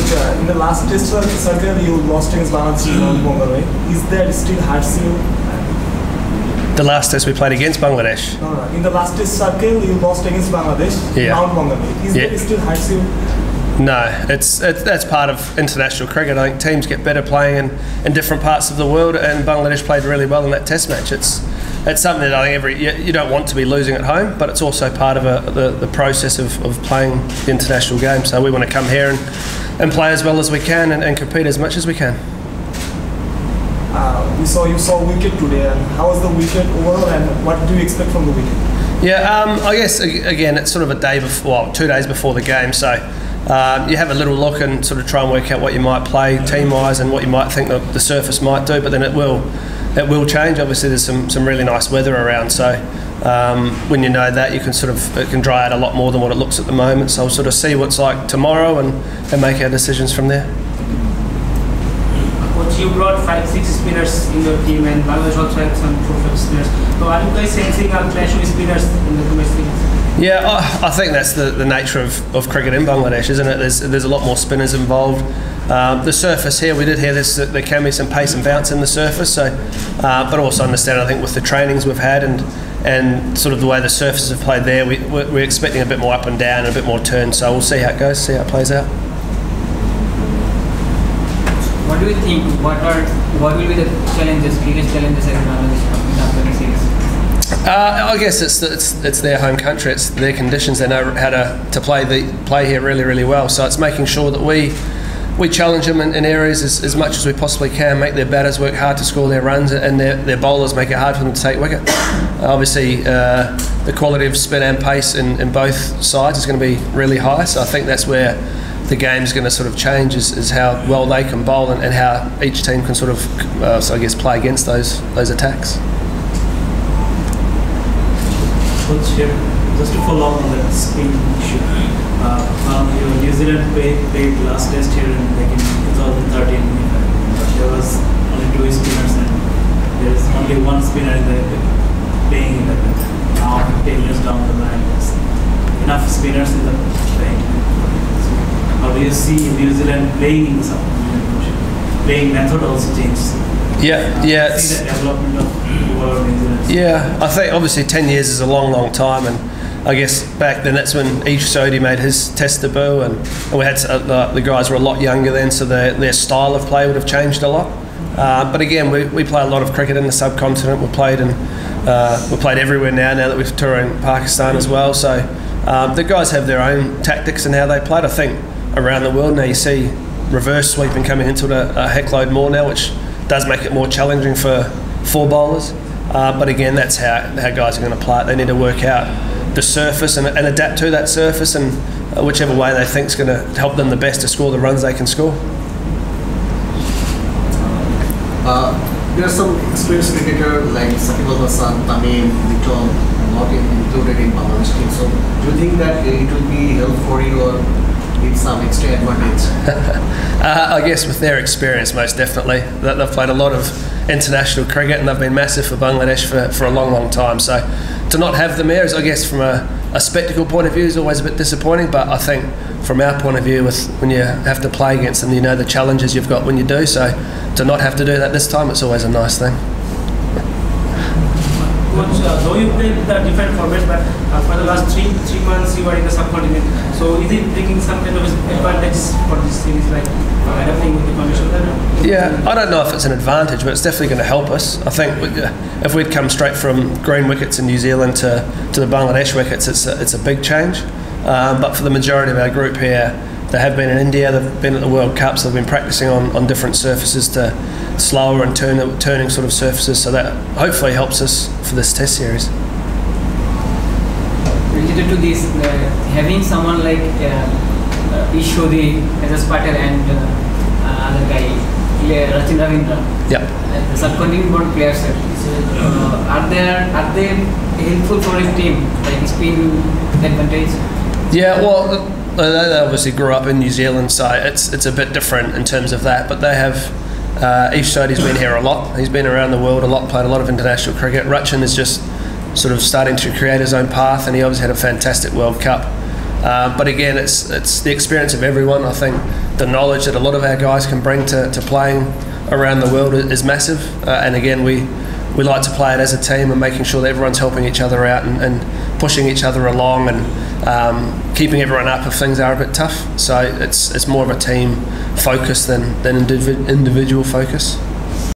Coach, in the last test circle, you lost against Bangladesh in Mount Bangladesh. Is that still hurts you? The last test we played against Bangladesh? No. In the last test circle, you lost against Bangladesh in Mount Bangladesh. Is that still hurts you? No, that's part of international cricket. I think teams get better playing in different parts of the world, and Bangladesh played really well in that test match. It's something that I think you don't want to be losing at home, but it's also part of the process of playing the international game. So we want to come here and play as well as we can and compete as much as we can. You saw wicket today, and how was the wicket overall, and what do you expect from the wicket? Yeah, I guess again it's sort of a day before, well, 2 days before the game, so you have a little look and sort of try and work out what you might play team-wise and what you might think the surface might do, but then it will change. Obviously there's some really nice weather around, so when you know that, you can it can dry out a lot more than what it looks at the moment. So we'll sort of see what's like tomorrow and make our decisions from there. Coach, you brought 5-6 spinners in your team, and Bangladesh also had some professional spinners. So are you guys sensing a clash with spinners in the domestic? Yeah, I think that's the nature of cricket in Bangladesh, isn't it? There's a lot more spinners involved. The surface here, we did hear this, that there can be some pace and bounce in the surface, so but also understand, I think, with the trainings we've had and sort of the way the surfaces have played there, we're expecting a bit more up and down and a bit more turn, so we'll see how it goes, see how it plays out. What do you think? What will be the challenges, biggest challenges in Bangladesh in the upcoming series? I guess it's their home country, it's their conditions. They know how to play here really, really well. So it's making sure that we challenge them in areas as much as we possibly can, make their batters work hard to score their runs, and their bowlers make it hard for them to take wicket. Obviously, the quality of spin and pace in both sides is going to be really high. So I think that's where the game's going to sort of change, is how well they can bowl and how each team can sort of, so I guess, play against those attacks. Coach, here, just to follow up on that spin issue, New Zealand played last test here in 2013, but there was only 2 spinners and there is only 1 spinner playing in the now 10 years down the line. There's enough spinners in the playing. So how do you see New Zealand playing in some playing method also changed? Yeah. See the development of overall New Zealand. Yeah, I think obviously 10 years is a long time, and I guess back then that's when Ish Sodhi made his test debut, and we had the guys were a lot younger then, so their style of play would have changed a lot. But again, we play a lot of cricket in the subcontinent. We played everywhere now that we're touring Pakistan as well. So the guys have their own tactics and how they played. I think around the world now you see reverse sweeping coming into it a heck load more now, which does make it more challenging for bowlers. But again, that's how guys are going to play it. They need to work out the surface and adapt to that surface, and whichever way they think is going to help them the best to score the runs they can score. There are some experienced cricketers like Saqib Al Hasan, Tamim, Litton, not included in Bangladesh team. So do you think that it will be helpful for you, or give some extra advantage? I guess with their experience, most definitely. They've played a lot of international cricket and they've been massive for Bangladesh for a long time. So to not have them there is, I guess, from a spectacle point of view, is always a bit disappointing. But I think from our point of view, when you have to play against them, you know the challenges you've got when you do. So to not have to do that this time, it's always a nice thing. Coach, though you played the different formats, but for the last three months you were in the subcontinent. So is it bringing some kind of advantage for this series, like adapting with the conditions? Yeah, I don't know if it's an advantage, but it's definitely going to help us. I think if we'd come straight from green wickets in New Zealand to the Bangladesh wickets, it's a big change. But for the majority of our group here, they have been in India, they've been at the World Cups, they've been practicing on different surfaces, to slower and turning sort of surfaces, so that hopefully helps us for this test series. Related to this, having someone like Ish Sodhi as a spotter and other guy, Rachin Ravindra, the subcontinent board players, are they helpful for a team, like spin advantage? Yeah, well, they obviously grew up in New Zealand, so it's a bit different in terms of that. But they have Ish Sodhi's been here a lot. He's been around the world a lot, played a lot of international cricket. Rachin is just sort of starting to create his own path, and he obviously had a fantastic World Cup But again, it's the experience of everyone. I think the knowledge that a lot of our guys can bring to playing around the world is massive. And again, we like to play it as a team and making sure that everyone's helping each other out and pushing each other along and keeping everyone up if things are a bit tough. So it's more of a team focus than individual focus.